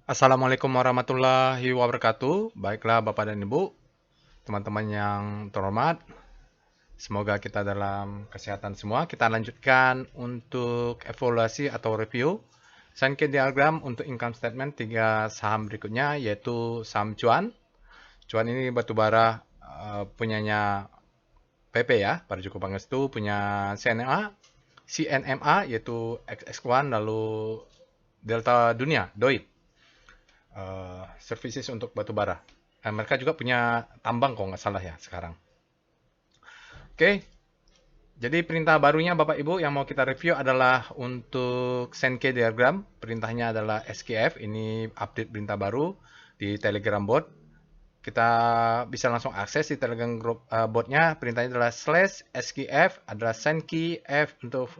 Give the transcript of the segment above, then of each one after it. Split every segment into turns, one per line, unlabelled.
Assalamualaikum warahmatullahi wabarakatuh. Baiklah Bapak dan Ibu, teman-teman yang terhormat. Semoga kita dalam kesehatan semua. Kita lanjutkan untuk evaluasi atau review Sankey diagram untuk income statement tiga saham berikutnya, yaitu saham cuan. Cuan ini batubara punyanya PP ya, Parjoko Pangestu, punya CNMA yaitu XX1, lalu Delta Dunia, DOIT. Services untuk batu bara. Mereka juga punya tambang kalau nggak salah ya sekarang. Oke, jadi perintah barunya Bapak Ibu yang mau kita review adalah untuk Sankey diagram. Perintahnya adalah SKF. Ini update perintah baru di Telegram bot. Kita bisa langsung akses di Telegram group botnya. Perintahnya adalah /SKF adalah Sankey F untuk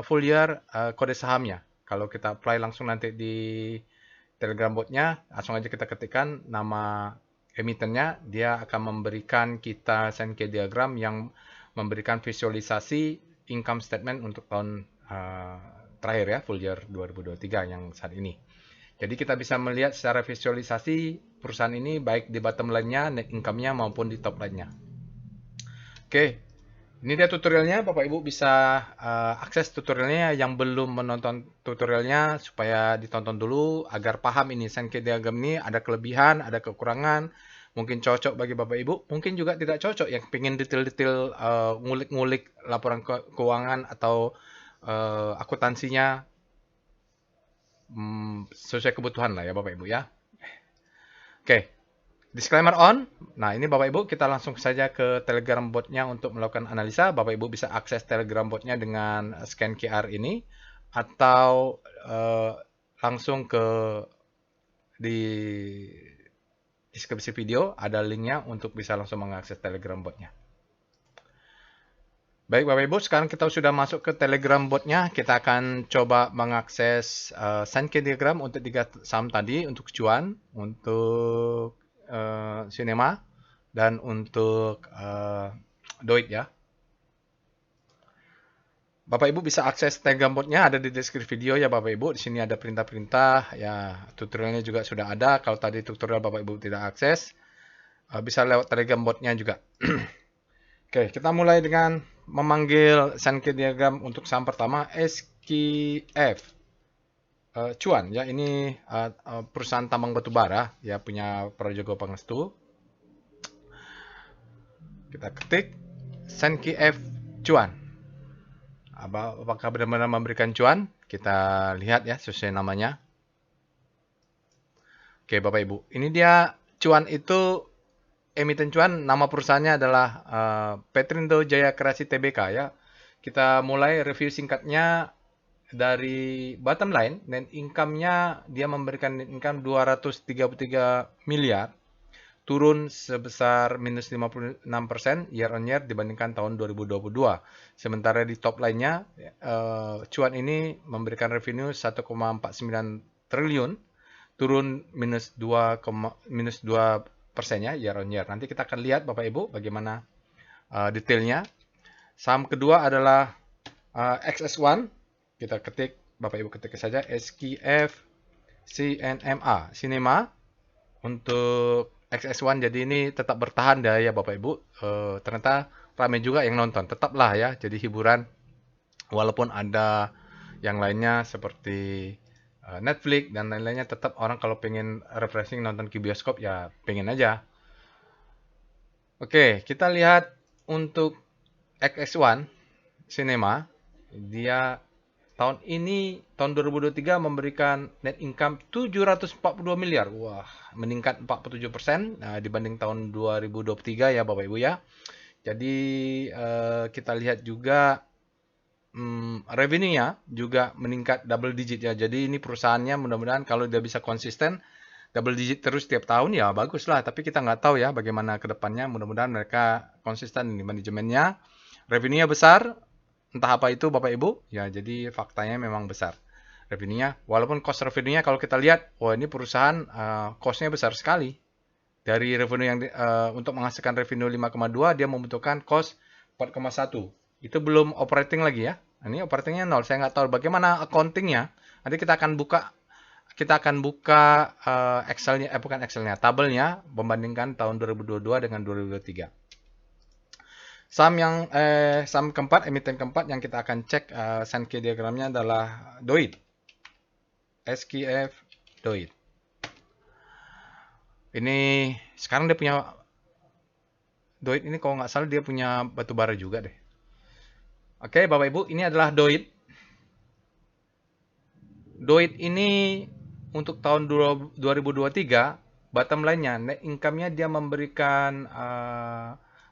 full year kode sahamnya. Kalau kita apply langsung nanti di Telegram botnya, langsung aja kita ketikkan nama emitennya, dia akan memberikan kita Sankey diagram yang memberikan visualisasi income statement untuk tahun terakhir ya, full year 2023 yang saat ini. Jadi kita bisa melihat secara visualisasi perusahaan ini baik di bottom line-nya, net income-nya maupun di top line-nya. Oke, ini dia tutorialnya. Bapak Ibu bisa akses tutorialnya yang belum menonton tutorialnya supaya ditonton dulu agar paham ini Sankey diagram ini ada kelebihan, ada kekurangan. Mungkin cocok bagi Bapak Ibu, mungkin juga tidak cocok yang pengen detail-detail ngulik-ngulik laporan keuangan atau akuntansinya sesuai kebutuhan lah ya Bapak Ibu ya. Oke, disclaimer on. Nah, ini Bapak Ibu, kita langsung saja ke Telegram botnya untuk melakukan analisa. Bapak Ibu bisa akses Telegram botnya dengan scan QR ini atau langsung ke di deskripsi video ada linknya untuk bisa langsung mengakses Telegram botnya. Baik Bapak Ibu, sekarang kita sudah masuk ke Telegram botnya. Kita akan coba mengakses Sankey diagram untuk tiga saham tadi, untuk cuan, untuk Cinema, dan untuk Doit ya. Bapak Ibu bisa akses Telegram botnya ada di deskripsi video ya Bapak Ibu. Di sini ada perintah-perintah ya, tutorialnya juga sudah ada. Kalau tadi tutorial Bapak Ibu tidak akses, bisa lewat Telegram botnya juga. Oke, kita mulai dengan memanggil Sankey diagram untuk saham pertama SKF. Cuan ya, ini perusahaan tambang batubara ya, punya Prajogo Pangestu. Kita ketik Sankey F cuan. Apakah benar-benar memberikan cuan? Kita lihat ya sesuai namanya. Oke Bapak Ibu, ini dia cuan itu emiten cuan, nama perusahaannya adalah Petrindo Jaya Kreasi Tbk ya. Kita mulai review singkatnya dari bottom line. Net income-nya dia memberikan net income 233 miliar, turun sebesar minus 56% year on year dibandingkan tahun 2022. Sementara di top line-nya cuan ini memberikan revenue 1,49 triliun, turun minus 2 persennya year on year. Nanti kita akan lihat Bapak Ibu bagaimana detailnya. Saham kedua adalah XS1. Kita ketik, Bapak Ibu ketik saja SKF CNMA, Cinema untuk XS1. Jadi ini tetap bertahan ya Bapak Ibu. Ternyata ramai juga yang nonton. Tetaplah ya, jadi hiburan. Walaupun ada yang lainnya seperti Netflix dan lain-lainnya, tetap orang kalau pengen refreshing nonton ke bioskop ya pengen aja. Oke, kita lihat untuk XX1 Cinema. Dia tahun ini, tahun 2023 memberikan net income 742 miliar. Wah, meningkat 47% dibanding tahun 2023 ya Bapak Ibu ya. Jadi kita lihat juga revenue-nya juga meningkat double digit ya. Jadi ini perusahaannya mudah-mudahan kalau dia bisa konsisten double digit terus tiap tahun ya bagus lah. Tapi kita nggak tahu ya bagaimana ke depannya. Mudah-mudahan mereka konsisten di manajemennya. Revenue-nya besar, entah apa itu Bapak Ibu. Ya, jadi faktanya memang besar revenue-nya. Walaupun cost revenue-nya kalau kita lihat, wah ini perusahaan cost-nya besar sekali. Dari revenue yang untuk menghasilkan revenue 5,2 dia membutuhkan cost 4,1. Itu belum operating lagi ya. Ini operatingnya 0. Saya nggak tahu bagaimana accountingnya. Nanti kita akan buka kita akan buka Excelnya, bukan Excelnya, tabelnya membandingkan tahun 2022 dengan 2023. Saham keempat, emiten keempat yang kita akan cek Sankey diagramnya adalah DOIT. SKF DOIT. Ini sekarang dia punya DOIT ini kalau nggak salah dia punya batu bara juga deh. Oke, Bapak Ibu, ini adalah DOIT. DOIT ini untuk tahun 2023, bottom line-nya, net income-nya dia memberikan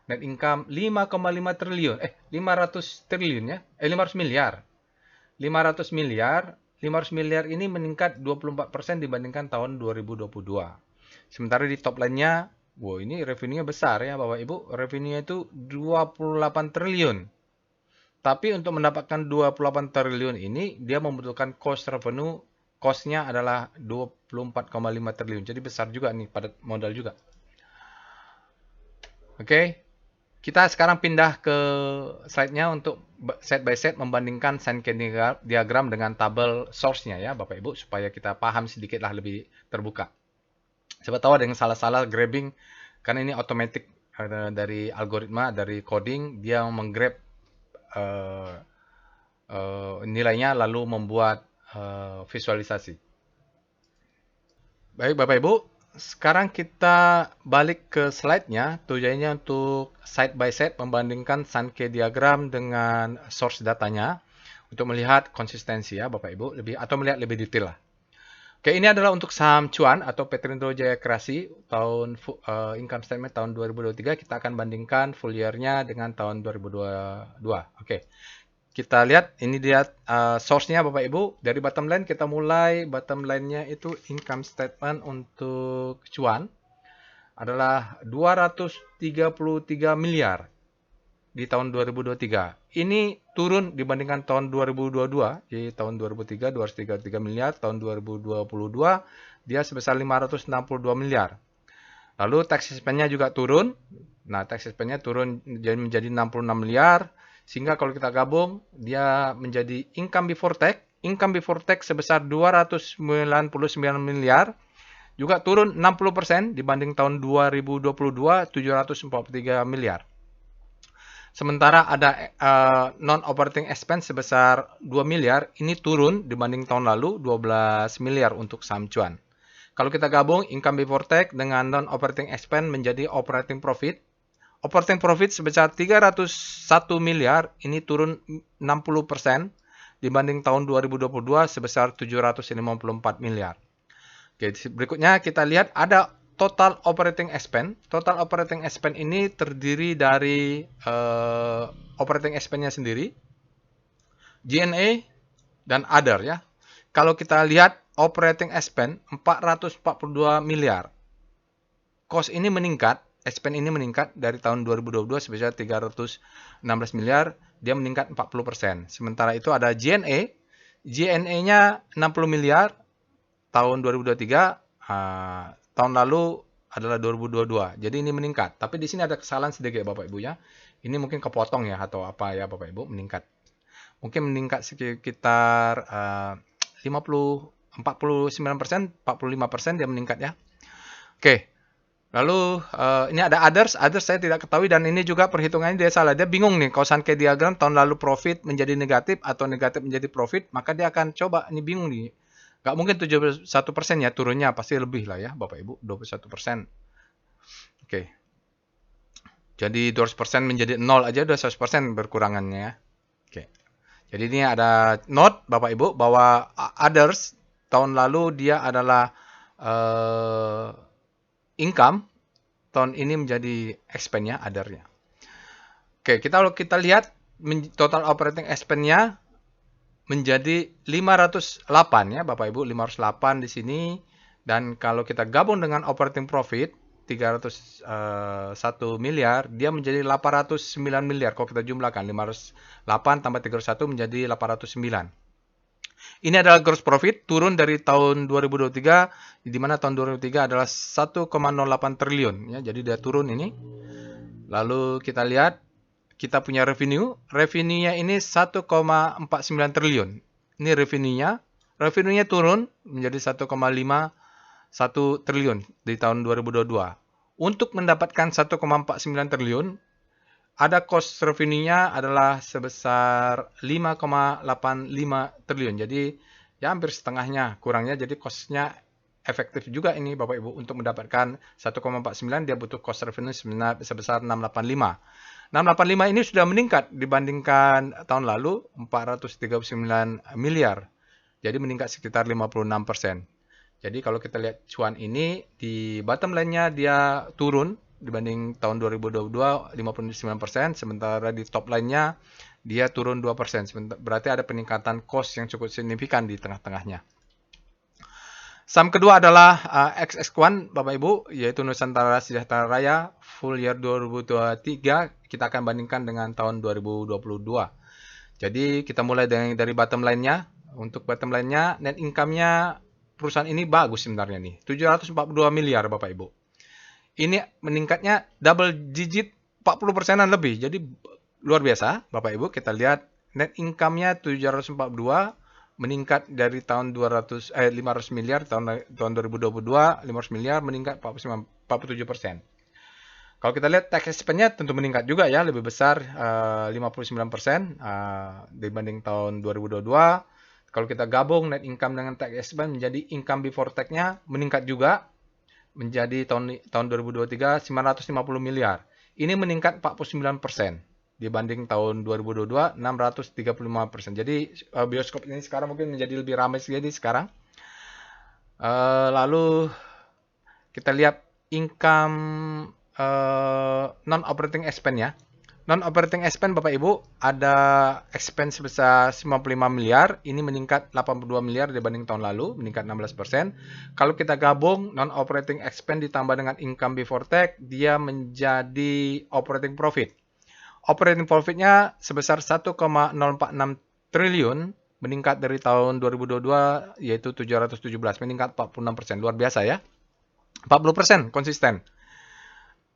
net income 5,5 triliun. 500 triliun ya. 500 miliar. 500 miliar. 500 miliar ini meningkat 24% dibandingkan tahun 2022. Sementara di top line-nya, wow, ini revenue-nya besar ya Bapak Ibu. Revenue-nya itu 28 triliun. Tapi untuk mendapatkan 28 triliun ini, dia membutuhkan cost revenue. Cost-nya adalah 24,5 triliun. Jadi besar juga nih pada modal juga. Oke. Kita sekarang pindah ke slide-nya untuk set by set membandingkan Sankey diagram dengan tabel source-nya ya Bapak Ibu. Supaya kita paham sedikitlah lebih terbuka. Siapa tahu ada yang salah-salah grabbing. Karena ini automatic dari algoritma, dari coding. Dia menggrab nilainya lalu membuat visualisasi. Baik Bapak Ibu. Sekarang kita balik ke slide-nya, tujuannya untuk side by side membandingkan Sankey diagram dengan source datanya untuk melihat konsistensi ya Bapak Ibu, atau melihat lebih detail lah. Oke, ini adalah untuk saham cuan atau Petrindo Jaya Kreasi tahun income statement tahun 2023, kita akan bandingkan full year-nya dengan tahun 2022. Oke. Kita lihat, ini dia source-nya Bapak Ibu. Dari bottom line kita mulai, bottom line-nya itu income statement untuk cuan adalah 233 miliar di tahun 2023. Ini turun dibandingkan tahun 2022. Di tahun 2003, 233 miliar. Tahun 2022, dia sebesar 562 miliar. Lalu tax expense-nya juga turun. Nah, tax expense-nya turun menjadi 66 miliar. Sehingga kalau kita gabung, dia menjadi income before tax. Income before tax sebesar 299 miliar. Juga turun 60% dibanding tahun 2022, 743 miliar. Sementara ada non-operating expense sebesar 2 miliar. Ini turun dibanding tahun lalu, 12 miliar untuk saham cuan. Kalau kita gabung income before tax dengan non-operating expense menjadi operating profit. Operating profit sebesar 301 miliar, ini turun 60% dibanding tahun 2022 sebesar 754 miliar. Oke, berikutnya kita lihat ada total operating expense. Total operating expense ini terdiri dari operating expense-nya sendiri, G&A, dan other ya. Kalau kita lihat operating expense 442 miliar. Cost ini meningkat. Expense ini meningkat dari tahun 2022 sebesar 316 miliar, dia meningkat 40%. Sementara itu ada G&A, G&A-nya 60 miliar tahun 2023, tahun lalu adalah 2022. Jadi ini meningkat. Tapi di sini ada kesalahan sedikit Bapak Ibu ya. Ini mungkin kepotong ya atau apa ya Bapak Ibu, meningkat. Mungkin meningkat sekitar 49%, 45% dia meningkat ya. Oke. Lalu ini ada others saya tidak ketahui dan ini juga perhitungannya dia salah. Dia bingung nih kalau Sankey diagram tahun lalu profit menjadi negatif atau negatif menjadi profit, maka dia akan coba, ini bingung nih. Gak mungkin 71% ya, turunnya pasti lebih lah ya Bapak Ibu, 21%. Oke. Jadi 200% menjadi 0 aja udah 100% berkurangannya ya. Oke. Jadi ini ada note Bapak Ibu bahwa others tahun lalu dia adalah income, tahun ini menjadi expense-nya, other-nya. Oke, kalau kita lihat total operating expense-nya menjadi 508 ya Bapak Ibu, 508 di sini. Dan kalau kita gabung dengan operating profit 301 miliar, dia menjadi 809 miliar. Kalau kita jumlahkan 508 tambah 301 menjadi 809. Ini adalah gross profit, turun dari tahun 2023, di mana tahun 2023 adalah 1,08 triliun. Ya, jadi dia turun ini. Lalu kita lihat, kita punya revenue. Revenue-nya ini 1,49 triliun. Ini revenue-nya. revenue-nya turun menjadi 1,51 triliun di tahun 2022. Untuk mendapatkan 1,49 triliun, ada cost revenue-nya adalah sebesar 5,85 triliun. Jadi ya hampir setengahnya kurangnya, jadi cost-nya efektif juga ini Bapak Ibu. Untuk mendapatkan 1,49 dia butuh cost revenue sebesar 685. 685 ini sudah meningkat dibandingkan tahun lalu 439 miliar. Jadi meningkat sekitar 56%. Jadi kalau kita lihat cuan ini di bottom line-nya dia turun dibanding tahun 2022 59%, sementara di top line-nya dia turun 2%. Berarti ada peningkatan cost yang cukup signifikan di tengah-tengahnya. Saham kedua adalah XX1 Bapak Ibu, yaitu Nusantara Sejahtera Raya full year 2023. Kita akan bandingkan dengan tahun 2022. Jadi kita mulai dari bottom line-nya. Untuk bottom line-nya, net income-nya perusahaan ini bagus sebenarnya nih. 742 miliar Bapak Ibu. Ini meningkatnya double digit 40%-an lebih. Jadi luar biasa Bapak Ibu. Kita lihat net income-nya 742 meningkat dari tahun 500 miliar tahun 2022, 500 miliar meningkat 47%. Kalau kita lihat tax expense-nya tentu meningkat juga ya, lebih besar 59% dibanding tahun 2022. Kalau kita gabung net income dengan tax expense menjadi income before tax-nya meningkat juga menjadi tahun 2023 950 miliar. Ini meningkat 49% dibanding tahun 2022 635%. Jadi bioskop ini sekarang mungkin menjadi lebih ramai jadi sekarang. Lalu kita lihat income non-operating expense ya. Non-operating expense Bapak Ibu ada expense sebesar 55 miliar, ini meningkat 82 miliar dibanding tahun lalu, meningkat 16%. Kalau kita gabung non-operating expense ditambah dengan income before tax, dia menjadi operating profit. Operating profit-nya sebesar 1,046 triliun, meningkat dari tahun 2022 yaitu 717, meningkat 46%. Luar biasa ya. 40% konsisten.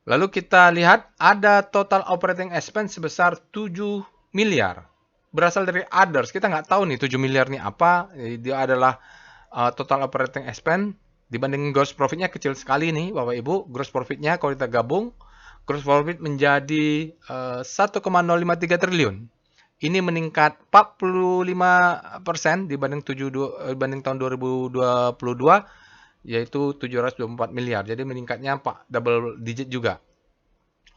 Lalu kita lihat ada total operating expense sebesar 7 miliar. Berasal dari others. Kita nggak tahu nih 7 miliar ini apa. Dia adalah total operating expense. Dibanding gross profit-nya kecil sekali nih Bapak Ibu. Gross profit-nya kalau kita gabung, gross profit menjadi 1,053 triliun. Ini meningkat 45% dibanding tahun 2022 yaitu 724 miliar. Jadi meningkatnya double digit juga.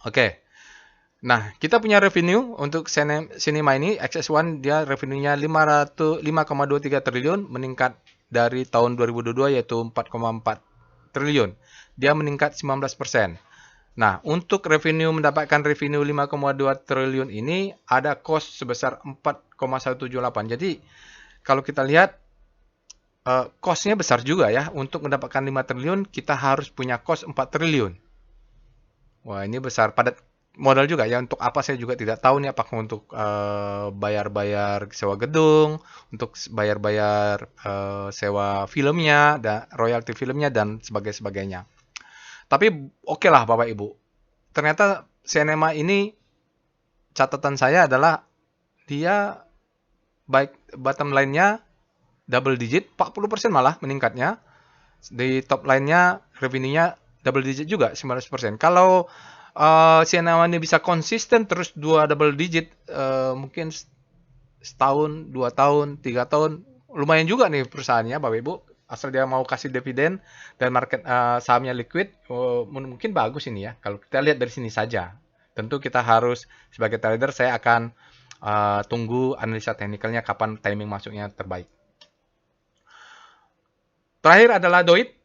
Oke. Nah, kita punya revenue untuk Cinema ini XX1 dia revenue-nya 5,23 triliun meningkat dari tahun 2022 yaitu 4,4 triliun. Dia meningkat 19%. Nah, untuk mendapatkan revenue 5,2 triliun ini ada cost sebesar 4,178. Jadi, kalau kita lihat cost-nya besar juga ya. Untuk mendapatkan 5 triliun, kita harus punya cost 4 triliun. Wah, ini besar. Padat modal juga ya. Untuk apa saya juga tidak tahu nih. Apakah untuk bayar-bayar sewa gedung, untuk bayar-bayar sewa filmnya, dan royalti filmnya, dan sebagainya. Tapi oke lah Bapak Ibu. Ternyata Cinema ini catatan saya adalah dia baik bottom line-nya double digit, 40% malah meningkatnya. Di top line-nya, revenue-nya double digit juga, 19%. Kalau Cinema ini bisa konsisten terus 2 double digit, mungkin setahun, 2 tahun, 3 tahun, lumayan juga nih perusahaannya Bapak Ibu. Asal dia mau kasih dividen dan market sahamnya liquid, mungkin bagus ini ya. Kalau kita lihat dari sini saja. Tentu kita harus, sebagai trader, saya akan tunggu analisa teknikalnya kapan timing masuknya terbaik. Terakhir adalah DOIT,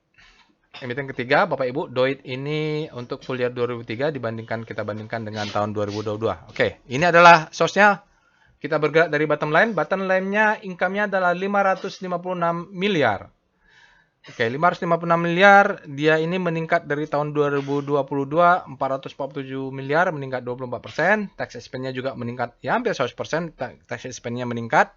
emiten ketiga Bapak Ibu. DOIT ini untuk full year 2003 kita bandingkan dengan tahun 2022. Oke, ini adalah source-nya. Kita bergerak dari bottom line. Bottom line-nya income-nya adalah 556 miliar. Oke, 556 miliar. Dia ini meningkat dari tahun 2022 447 miliar, meningkat 24%. Tax expense-nya juga meningkat ya hampir 100%. Tax expense-nya meningkat.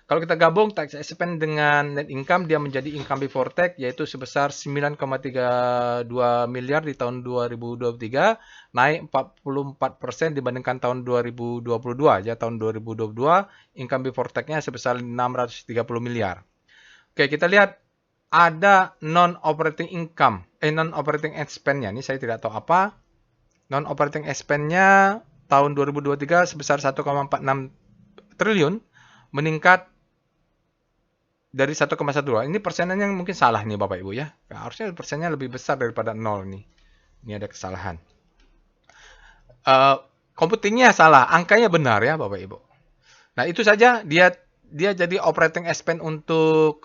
Kalau kita gabung tax expense dengan net income, dia menjadi income before tax yaitu sebesar 9,32 miliar di tahun 2023, naik 44% dibandingkan tahun 2022. Ya, tahun 2022 income before tax-nya sebesar 630 miliar. Oke, kita lihat ada non-operating income, non-operating expense-nya. Ini saya tidak tahu apa. Non-operating expense-nya tahun 2023 sebesar 1,46 triliun, meningkat dari 1,12. Ini persenannya mungkin salah nih Bapak Ibu ya. Harusnya persennya lebih besar daripada 0 nih. Ini ada kesalahan. Computingnya salah, angkanya benar ya Bapak Ibu. Nah itu saja, dia jadi operating expense untuk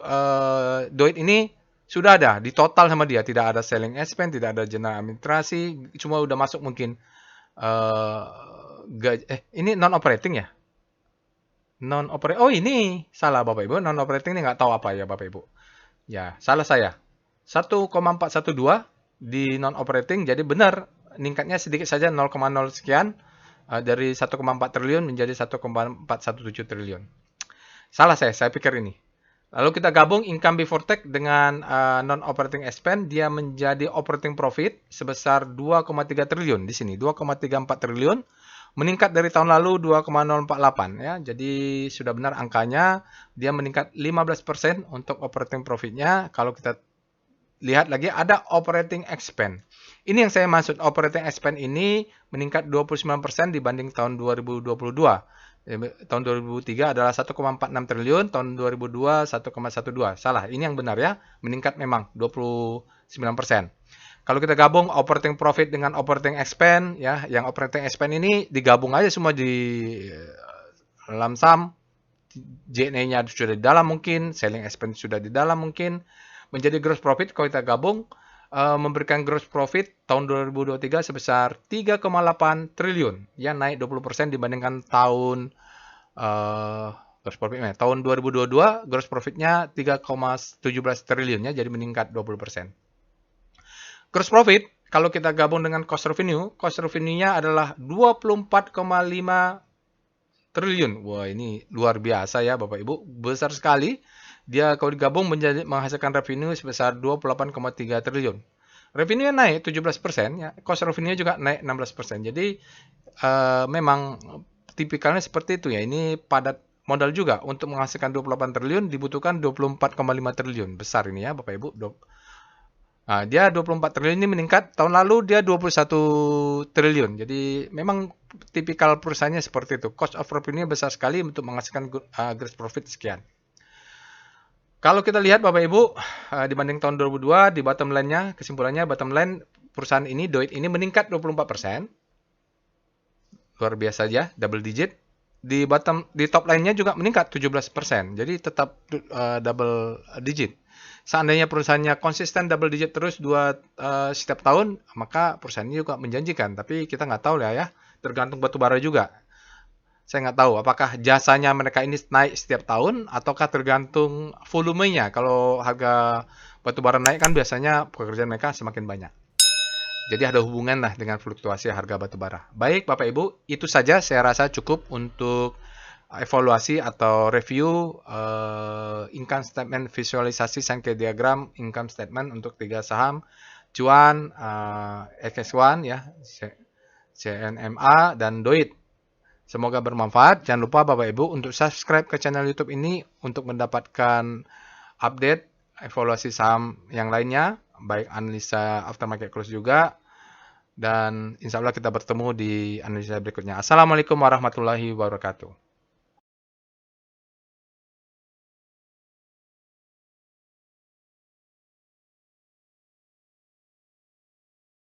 Doit ini sudah ada di total sama dia, tidak ada selling expense, tidak ada general administrasi, cuma udah masuk mungkin ini non operating ya, non operating. Oh ini salah Bapak Ibu, non operating ini nggak tahu apa ya Bapak Ibu. Ya salah saya, 1,412 di non operating, jadi benar meningkatnya sedikit saja 0,0 sekian. Dari 1,4 triliun menjadi 1,417 triliun. Salah saya pikir ini. Lalu kita gabung income before tax dengan non-operating expense, dia menjadi operating profit sebesar 2,3 triliun di sini, 2,34 triliun, meningkat dari tahun lalu 2,048 ya. Jadi sudah benar angkanya, dia meningkat 15% untuk operating profitnya. Kalau kita lihat lagi ada operating expense. Ini yang saya maksud, operating expense ini meningkat 29% dibanding tahun 2022. Tahun 2003 adalah 1,46 triliun, tahun 2002 1,12. Salah, ini yang benar ya, meningkat memang 29%. Kalau kita gabung operating profit dengan operating expense ya, yang operating expense ini digabung aja semua di lump sum, J&A-nya sudah di dalam mungkin, selling expense sudah di dalam mungkin, menjadi gross profit kalau kita gabung memberikan gross profit tahun 2023 sebesar 3,8 triliun, ya naik 20% dibandingkan tahun gross profitnya. Tahun 2022 gross profitnya 3,17 triliun ya, jadi meningkat 20%. Gross profit kalau kita gabung dengan cost revenue-nya adalah 24,5 triliun. Wah, ini luar biasa ya Bapak Ibu, besar sekali. Dia kalau digabung menghasilkan revenue sebesar 28,3 triliun. Revenue naik 17%, ya. Cost revenue juga naik 16%. Jadi memang tipikalnya seperti itu ya. Ini padat modal juga. Untuk menghasilkan 28 triliun dibutuhkan 24,5 triliun. Besar ini ya Bapak Ibu. Nah, dia 24 triliun ini meningkat. Tahun lalu dia 21 triliun. Jadi memang tipikal perusahaannya seperti itu. Cost of revenue besar sekali untuk menghasilkan gross profit sekian. Kalau kita lihat Bapak Ibu, dibanding tahun 2002, di bottom line-nya, kesimpulannya bottom line perusahaan ini, Doit ini meningkat 24%. Luar biasa aja, double digit. Di top line-nya juga meningkat 17%. Jadi tetap double digit. Seandainya perusahaannya konsisten double digit terus setiap tahun, maka perusahaan ini juga menjanjikan. Tapi kita nggak tahu lah ya, tergantung batubara juga. Saya nggak tahu apakah jasanya mereka ini naik setiap tahun ataukah tergantung volumenya. Kalau harga batubara naik kan biasanya pekerjaan mereka semakin banyak. Jadi ada hubungan lah dengan fluktuasi harga batubara. Baik Bapak Ibu, itu saja saya rasa cukup untuk evaluasi atau review income statement visualisasi Sankey diagram income statement untuk 3 saham Cuan, XS1 ya, CNMA dan Doit. Semoga bermanfaat. Jangan lupa Bapak Ibu untuk subscribe ke channel YouTube ini untuk mendapatkan update evaluasi saham yang lainnya, baik analisa aftermarket close juga. Dan insya Allah kita bertemu di analisa berikutnya. Assalamualaikum warahmatullahi wabarakatuh.